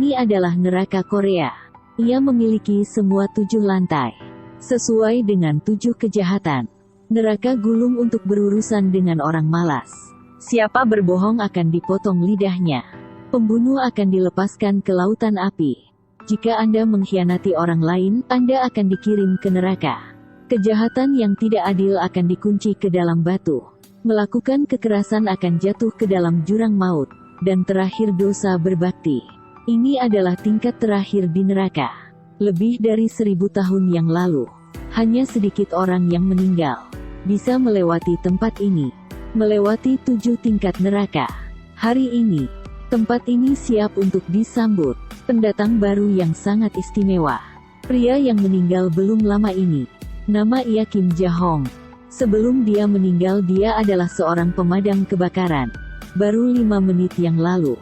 Ini adalah neraka Korea. Ia memiliki semua 7 lantai. Sesuai dengan 7 kejahatan. Neraka gulung untuk berurusan dengan orang malas. Siapa berbohong akan dipotong lidahnya. Pembunuh akan dilepaskan ke lautan api. Jika Anda mengkhianati orang lain, Anda akan dikirim ke neraka. Kejahatan yang tidak adil akan dikunci ke dalam batu. Melakukan kekerasan akan jatuh ke dalam jurang maut. Dan terakhir dosa berbakti. Ini adalah tingkat terakhir di neraka. Lebih dari 1000 tahun yang lalu. Hanya sedikit orang yang meninggal bisa melewati tempat ini. Melewati 7 tingkat neraka. Hari ini, tempat ini siap untuk disambut. Pendatang baru yang sangat istimewa. Pria yang meninggal belum lama ini. Nama ia Kim Ja-hong. Sebelum dia meninggal dia adalah seorang pemadam kebakaran. Baru 5 menit yang lalu,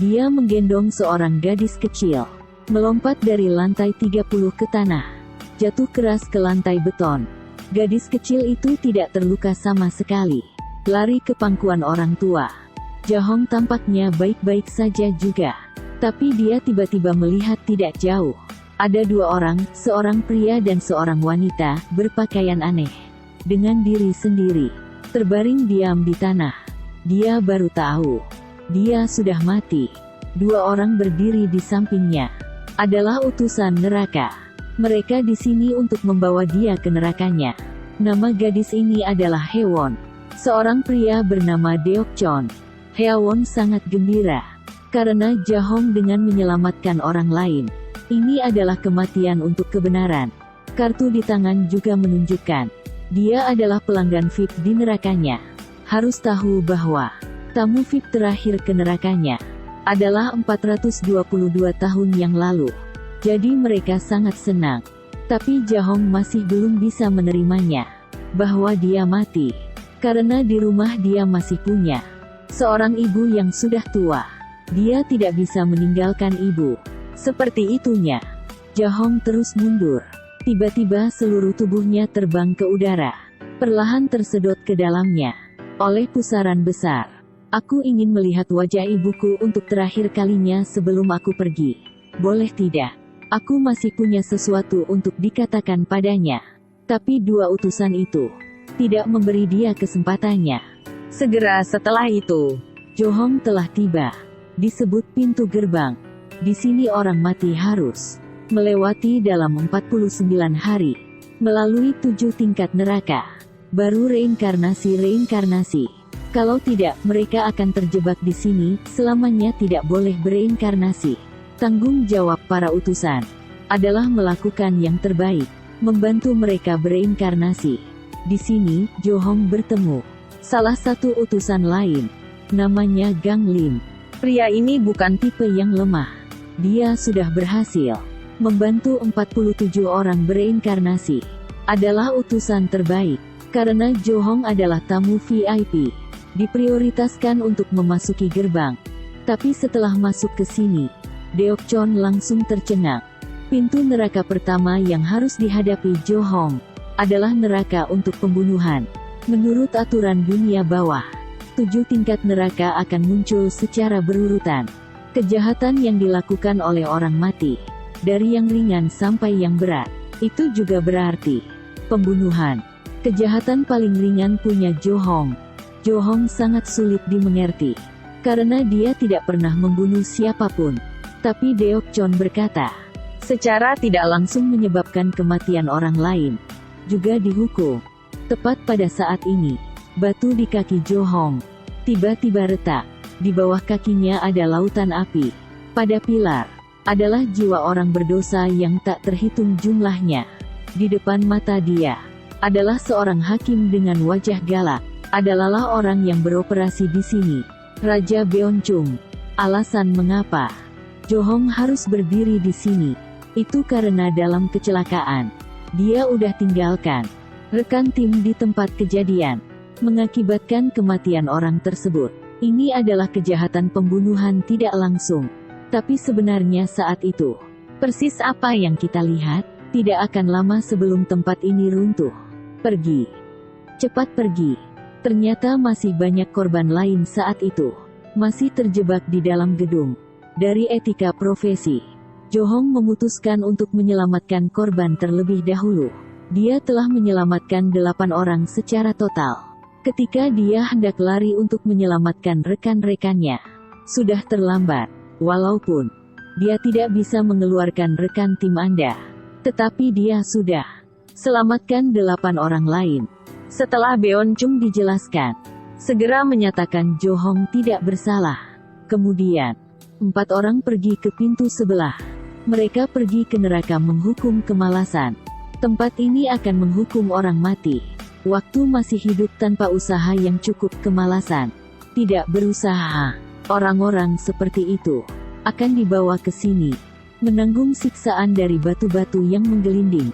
dia menggendong seorang gadis kecil. Melompat dari lantai 30 ke tanah. Jatuh keras ke lantai beton. Gadis kecil itu tidak terluka sama sekali. Lari ke pangkuan orang tua. Ja-hong tampaknya baik-baik saja juga. Tapi dia tiba-tiba melihat tidak jauh. Ada 2 orang, seorang pria dan seorang wanita, berpakaian aneh. Dengan diri sendiri. Terbaring diam di tanah. Dia baru tahu. Dia sudah mati. 2 orang berdiri di sampingnya. Adalah utusan neraka. Mereka di sini untuk membawa dia ke nerakanya. Nama gadis ini adalah Haewon. Seorang pria bernama Deok-chon. Haewon sangat gembira. Karena Ja-hong dengan menyelamatkan orang lain. Ini adalah kematian untuk kebenaran. Kartu di tangan juga menunjukkan. Dia adalah pelanggan VIP di nerakanya. Harus tahu bahwa tamu VIP terakhir ke nerakanya adalah 422 tahun yang lalu. Jadi mereka sangat senang. Tapi Ja-hong masih belum bisa menerimanya. Bahwa dia mati. Karena di rumah dia masih punya seorang ibu yang sudah tua. Dia tidak bisa meninggalkan ibu. Seperti itunya. Ja-hong terus mundur. Tiba-tiba seluruh tubuhnya terbang ke udara. Perlahan tersedot ke dalamnya. Oleh pusaran besar. Aku ingin melihat wajah ibuku untuk terakhir kalinya sebelum aku pergi. Boleh tidak? Aku masih punya sesuatu untuk dikatakan padanya. Tapi 2 utusan itu tidak memberi dia kesempatannya. Segera setelah itu, Ja-hong telah tiba. Disebut pintu gerbang. Di sini orang mati harus melewati dalam 49 hari. Melalui 7 tingkat neraka. Baru reinkarnasi. Kalau tidak, mereka akan terjebak di sini, selamanya tidak boleh bereinkarnasi. Tanggung jawab para utusan adalah melakukan yang terbaik, membantu mereka bereinkarnasi. Di sini, Ja-hong bertemu salah satu utusan lain. Namanya Gang Lim. Pria ini bukan tipe yang lemah. Dia sudah berhasil membantu 47 orang bereinkarnasi. Adalah utusan terbaik. Karena Ja-hong adalah tamu VIP. Diprioritaskan untuk memasuki gerbang. Tapi setelah masuk ke sini, Deok-chon langsung tercengang. Pintu neraka pertama yang harus dihadapi Ja-hong adalah neraka untuk pembunuhan. Menurut aturan dunia bawah, 7 tingkat neraka akan muncul secara berurutan. Kejahatan yang dilakukan oleh orang mati, dari yang ringan sampai yang berat, itu juga berarti pembunuhan. Kejahatan paling ringan punya Ja-hong. Ja-hong sangat sulit dimengerti, karena dia tidak pernah membunuh siapapun. Tapi Deok-chon berkata, secara tidak langsung menyebabkan kematian orang lain. Juga dihukum. Tepat pada saat ini, batu di kaki Ja-hong tiba-tiba retak. Di bawah kakinya ada lautan api. Pada pilar, adalah jiwa orang berdosa yang tak terhitung jumlahnya. Di depan mata dia, adalah seorang hakim dengan wajah galak. Adalah orang yang beroperasi di sini. Raja Beonchung. Alasan mengapa Ja-hong harus berdiri di sini, itu karena dalam kecelakaan, dia udah tinggalkan rekan tim di tempat kejadian, mengakibatkan kematian orang tersebut. Ini adalah kejahatan pembunuhan tidak langsung. Tapi sebenarnya saat itu, persis apa yang kita lihat, tidak akan lama sebelum tempat ini runtuh. Pergi. Cepat pergi. Ternyata masih banyak korban lain saat itu. Masih terjebak di dalam gedung. Dari etika profesi, Jo Hong memutuskan untuk menyelamatkan korban terlebih dahulu. Dia telah menyelamatkan 8 orang secara total. Ketika dia hendak lari untuk menyelamatkan rekan-rekannya, sudah terlambat. Walaupun dia tidak bisa mengeluarkan rekan tim Anda, tetapi dia sudah selamatkan 8 orang lain. Setelah Beon Chung dijelaskan, segera menyatakan Jo Hong tidak bersalah. Kemudian, 4 orang pergi ke pintu sebelah. Mereka pergi ke neraka menghukum kemalasan. Tempat ini akan menghukum orang mati. Waktu masih hidup tanpa usaha yang cukup kemalasan. Tidak berusaha. Orang-orang seperti itu akan dibawa ke sini, menanggung siksaan dari batu-batu yang menggelinding.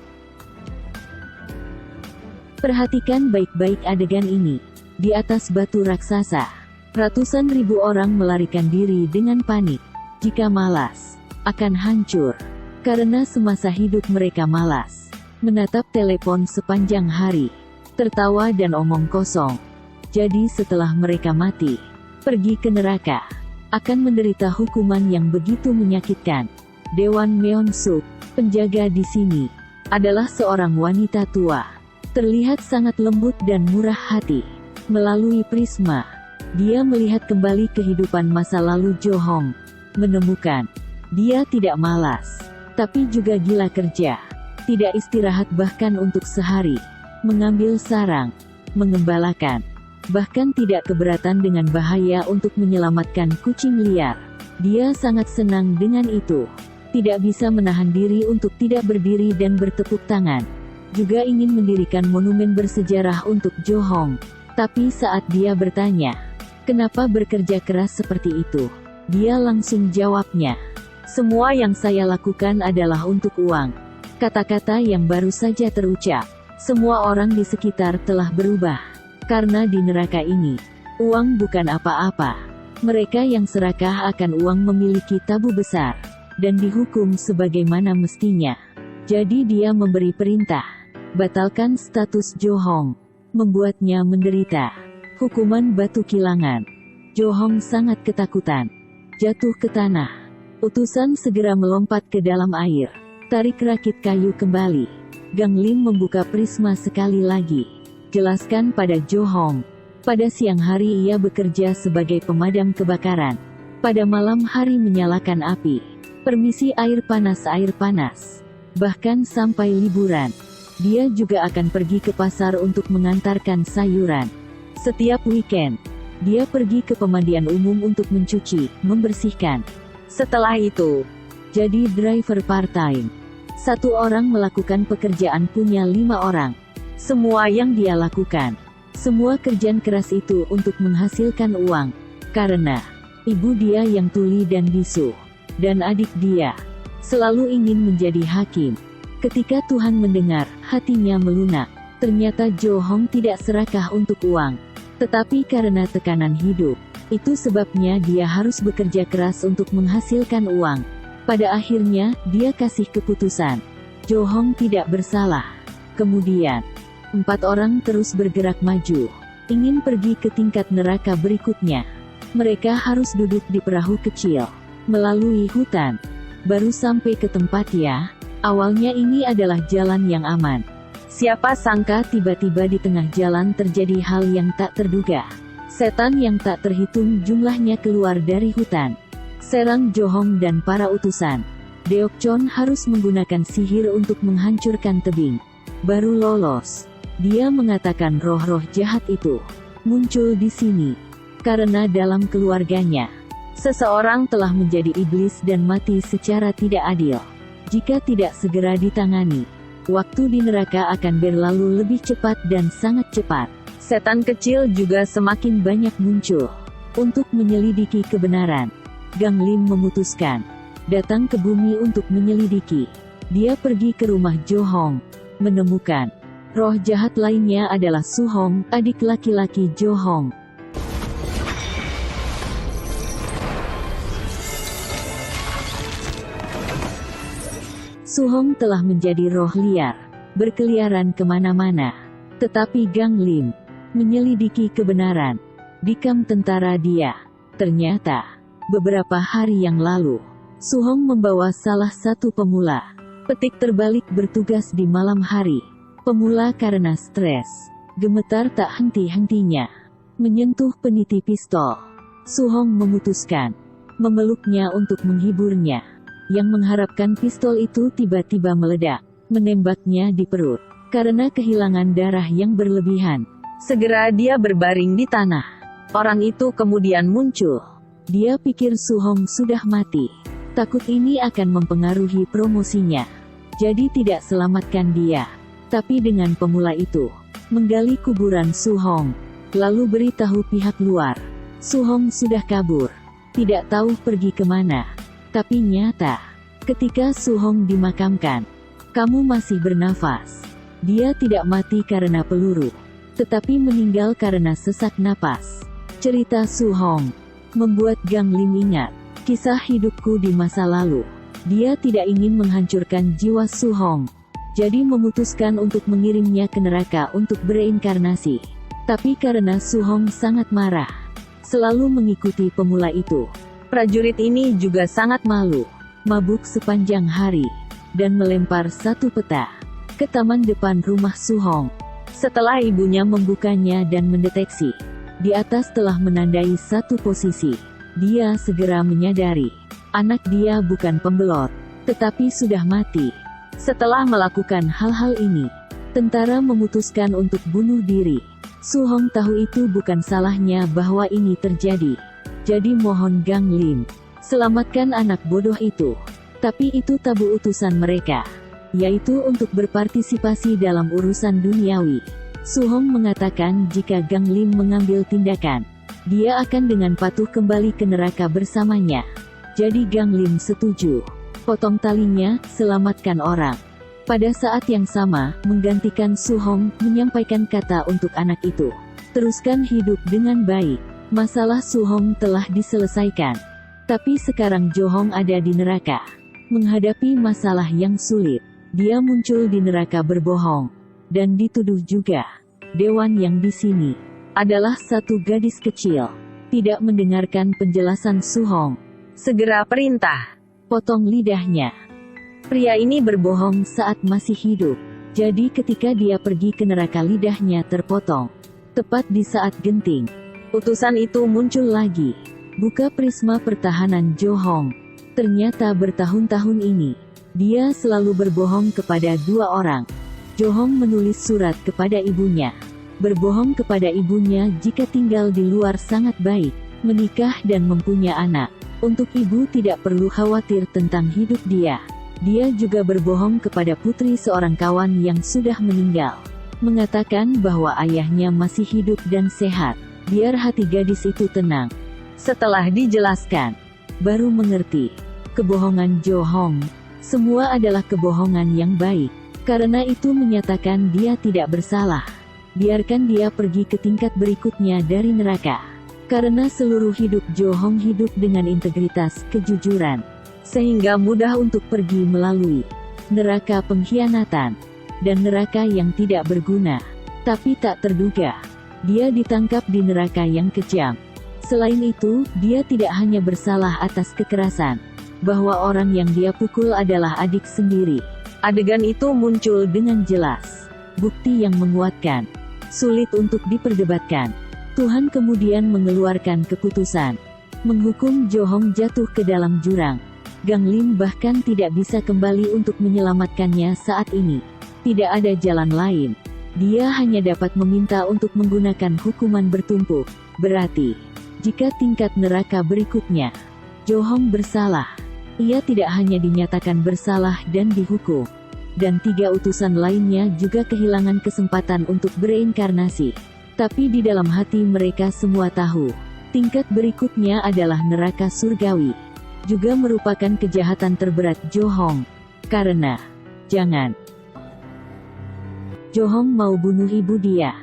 Perhatikan baik-baik adegan ini. Di atas batu raksasa, ratusan ribu orang melarikan diri dengan panik. Jika malas, akan hancur. Karena semasa hidup mereka malas menatap telepon sepanjang hari, tertawa dan omong kosong. Jadi setelah mereka mati, pergi ke neraka, akan menderita hukuman yang begitu menyakitkan. Dewan Meon Suk, penjaga di sini, adalah seorang wanita tua. Terlihat sangat lembut dan murah hati. Melalui prisma, dia melihat kembali kehidupan masa lalu Jo Hong. Menemukan, dia tidak malas, tapi juga gila kerja. Tidak istirahat bahkan untuk sehari. Mengambil sarang, mengembalakan. Bahkan tidak keberatan dengan bahaya untuk menyelamatkan kucing liar. Dia sangat senang dengan itu. Tidak bisa menahan diri untuk tidak berdiri dan bertepuk tangan. Juga ingin mendirikan monumen bersejarah untuk Jo Hong. Tapi saat dia bertanya, kenapa bekerja keras seperti itu? Dia langsung jawabnya, semua yang saya lakukan adalah untuk uang. Kata-kata yang baru saja terucap, semua orang di sekitar telah berubah. Karena di neraka ini, uang bukan apa-apa. Mereka yang serakah akan uang memiliki tabu besar, dan dihukum sebagaimana mestinya. Jadi dia memberi perintah, batalkan status Jo Hong, membuatnya menderita hukuman batu kilangan. Jo Hong sangat ketakutan, jatuh ke tanah. Utusan segera melompat ke dalam air, tarik rakit kayu kembali. Gang Lim membuka prisma sekali lagi. Jelaskan pada Jo Hong. Pada siang hari ia bekerja sebagai pemadam kebakaran. Pada malam hari menyalakan api. Permisi air panas. Bahkan sampai liburan, dia juga akan pergi ke pasar untuk mengantarkan sayuran. Setiap weekend, dia pergi ke pemandian umum untuk mencuci, membersihkan. Setelah itu, jadi driver part-time. 1 orang melakukan pekerjaan punya 5 orang. Semua yang dia lakukan, semua kerjaan keras itu untuk menghasilkan uang. Karena ibu dia yang tuli dan bisu, dan adik dia selalu ingin menjadi hakim. Ketika Tuhan mendengar, hatinya melunak. Ternyata Jo Hong tidak serakah untuk uang, tetapi karena tekanan hidup. Itu sebabnya dia harus bekerja keras untuk menghasilkan uang. Pada akhirnya, dia kasih keputusan, Jo Hong tidak bersalah. Kemudian, 4 orang terus bergerak maju, ingin pergi ke tingkat neraka berikutnya. Mereka harus duduk di perahu kecil, melalui hutan, baru sampai ke tempat ya. Awalnya ini adalah jalan yang aman. Siapa sangka tiba-tiba di tengah jalan terjadi hal yang tak terduga. Setan yang tak terhitung jumlahnya keluar dari hutan, serang Jo Hong dan para utusan. Deok Chon harus menggunakan sihir untuk menghancurkan tebing, baru lolos. Dia mengatakan roh-roh jahat itu muncul di sini karena dalam keluarganya seseorang telah menjadi iblis dan mati secara tidak adil. Jika tidak segera ditangani, waktu di neraka akan berlalu lebih cepat dan sangat cepat. Setan kecil juga semakin banyak muncul. Untuk menyelidiki kebenaran, Gang Lim memutuskan datang ke bumi untuk menyelidiki. Dia pergi ke rumah Jo Hong, menemukan roh jahat lainnya adalah Su Hong, adik laki-laki Jo Hong. Su Hong telah menjadi roh liar, berkeliaran kemana-mana. Tetapi Gang Lim menyelidiki kebenaran di kamp tentara dia. Ternyata, Beberapa hari yang lalu, Suhong membawa salah satu pemula petik terbalik bertugas di malam hari. Pemula karena stres, gemetar tak henti-hentinya menyentuh peniti pistol. Suhong memutuskan memeluknya untuk menghiburnya, yang mengharapkan pistol itu tiba-tiba meledak, menembaknya di perut. Karena kehilangan darah yang berlebihan, segera dia berbaring di tanah. Orang itu kemudian muncul. Dia pikir Suhong sudah mati. Takut ini akan mempengaruhi promosinya, jadi tidak selamatkan dia. Tapi dengan pemula itu menggali kuburan Suhong, lalu beritahu pihak luar, Suhong sudah kabur, tidak tahu pergi kemana. Tapi nyata, ketika Suhong dimakamkan, kamu masih bernafas. Dia tidak mati karena peluru, tetapi meninggal karena sesak napas. Cerita Suhong membuat Gang Lim ingat kisah hidupku di masa lalu. Dia tidak ingin menghancurkan jiwa Suhong, jadi memutuskan untuk mengirimnya ke neraka untuk bereinkarnasi. Tapi karena Suhong sangat marah, selalu mengikuti pemula itu, prajurit ini juga sangat malu, mabuk sepanjang hari, dan melempar satu peta ke taman depan rumah Suhong. Setelah ibunya membukanya dan mendeteksi, di atas telah menandai satu posisi, dia segera menyadari, anak dia bukan pembelot, tetapi sudah mati. Setelah melakukan hal-hal ini, tentara memutuskan untuk bunuh diri. Suhong tahu itu bukan salahnya bahwa ini terjadi. Jadi mohon Gang Lim, selamatkan anak bodoh itu. Tapi itu tabu utusan mereka, yaitu untuk berpartisipasi dalam urusan duniawi. Suhong mengatakan jika Gang Lim mengambil tindakan, dia akan dengan patuh kembali ke neraka bersamanya. Jadi Gang Lim setuju. Potong talinya, selamatkan orang. Pada saat yang sama, menggantikan Suhong, menyampaikan kata untuk anak itu, teruskan hidup dengan baik. Masalah Suhong telah diselesaikan. Tapi sekarang Johong ada di neraka, menghadapi masalah yang sulit. Dia muncul di neraka berbohong, dan dituduh juga. Dewan yang di sini adalah satu gadis kecil, tidak mendengarkan penjelasan Suhong. Segera perintah, potong lidahnya. Pria ini berbohong saat masih hidup, jadi ketika dia pergi ke neraka lidahnya terpotong. Tepat di saat genting, utusan itu muncul lagi. Buka prisma pertahanan Johong. Ternyata bertahun-tahun ini, dia selalu berbohong kepada dua orang. Johong menulis surat kepada ibunya, berbohong kepada ibunya jika tinggal di luar sangat baik, menikah dan mempunyai anak. Untuk ibu tidak perlu khawatir tentang hidup dia. Dia juga berbohong kepada putri seorang kawan yang sudah meninggal, mengatakan bahwa ayahnya masih hidup dan sehat, biar hati gadis itu tenang. Setelah dijelaskan, baru mengerti, kebohongan Johong semua adalah kebohongan yang baik. Karena itu menyatakan dia tidak bersalah. Biarkan dia pergi ke tingkat berikutnya dari neraka. Karena seluruh hidup Johong hidup dengan integritas, kejujuran, sehingga mudah untuk pergi melalui neraka pengkhianatan dan neraka yang tidak berguna. Tapi tak terduga, dia ditangkap di neraka yang kejam. Selain itu, dia tidak hanya bersalah atas kekerasan, bahwa orang yang dia pukul adalah adik sendiri. Adegan itu muncul dengan jelas, bukti yang menguatkan, sulit untuk diperdebatkan. Tuhan kemudian mengeluarkan keputusan, menghukum Johong jatuh ke dalam jurang. Gang Lim bahkan tidak bisa kembali untuk menyelamatkannya saat ini. Tidak ada jalan lain. Dia hanya dapat meminta untuk menggunakan hukuman bertumpuk. Berarti, jika tingkat neraka berikutnya, Johong bersalah, ia tidak hanya dinyatakan bersalah dan dihukum, dan 3 utusan lainnya juga kehilangan kesempatan untuk bereinkarnasi. Tapi di dalam hati mereka semua tahu, tingkat berikutnya adalah neraka surgawi. Juga merupakan kejahatan terberat Johong. Karena, jangan. Johong mau bunuh ibu dia.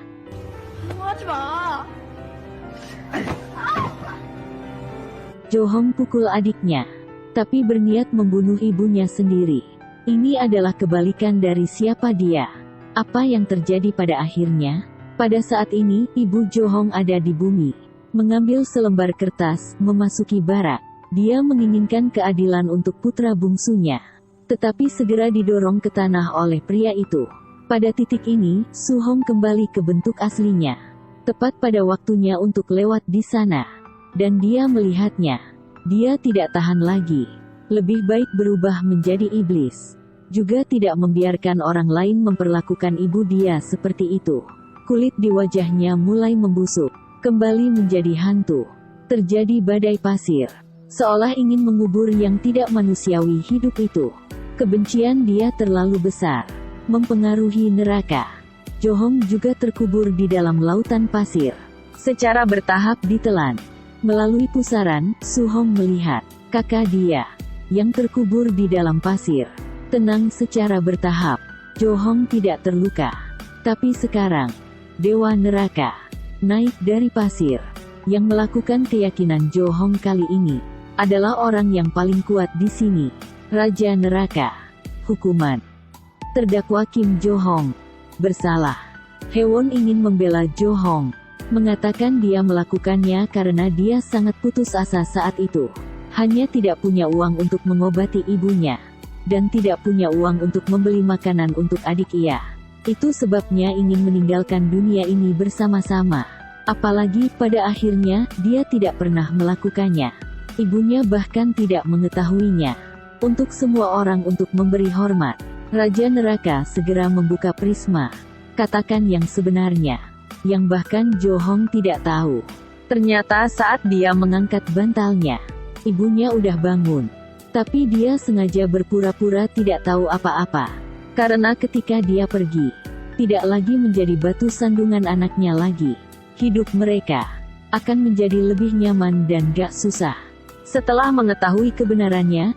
Johong pukul adiknya, tapi berniat membunuh ibunya sendiri. Ini adalah kebalikan dari siapa dia. Apa yang terjadi pada akhirnya? Pada saat ini, ibu Johong ada di bumi, mengambil selembar kertas, memasuki barak. Dia menginginkan keadilan untuk putra bungsunya, tetapi segera didorong ke tanah oleh pria itu. Pada titik ini, Su Hong kembali ke bentuk aslinya. Tepat pada waktunya untuk lewat di sana. Dan dia melihatnya. Dia tidak tahan lagi. Lebih baik berubah menjadi iblis. Juga tidak membiarkan orang lain memperlakukan ibu dia seperti itu. Kulit di wajahnya mulai membusuk. Kembali menjadi hantu. Terjadi badai pasir. Seolah ingin mengubur yang tidak manusiawi hidup itu. Kebencian dia terlalu besar. Mempengaruhi neraka. Jo Hong juga terkubur di dalam lautan pasir. Secara bertahap ditelan. Melalui pusaran, Su Hong melihat kakak dia yang terkubur di dalam pasir. Tenang secara bertahap. Jo Hong tidak terluka. Tapi sekarang, Dewa Neraka naik dari pasir. Yang melakukan keyakinan Jo Hong kali ini adalah orang yang paling kuat di sini. Raja Neraka. Hukuman. Terdakwa Kim Jo Hong bersalah. Hewon ingin membela Jo Hong, mengatakan dia melakukannya karena dia sangat putus asa saat itu. Hanya tidak punya uang untuk mengobati ibunya, dan tidak punya uang untuk membeli makanan untuk adik ia. Itu sebabnya ingin meninggalkan dunia ini bersama-sama. Apalagi pada akhirnya, dia tidak pernah melakukannya. Ibunya bahkan tidak mengetahuinya. Untuk semua orang untuk memberi hormat, Raja Neraka segera membuka prisma. Katakan yang sebenarnya, yang bahkan Jo Hong tidak tahu. Ternyata saat dia mengangkat bantalnya, ibunya udah bangun. Tapi dia sengaja berpura-pura tidak tahu apa-apa. Karena ketika dia pergi, tidak lagi menjadi batu sandungan anaknya lagi. Hidup mereka akan menjadi lebih nyaman dan gak susah. Setelah mengetahui kebenarannya,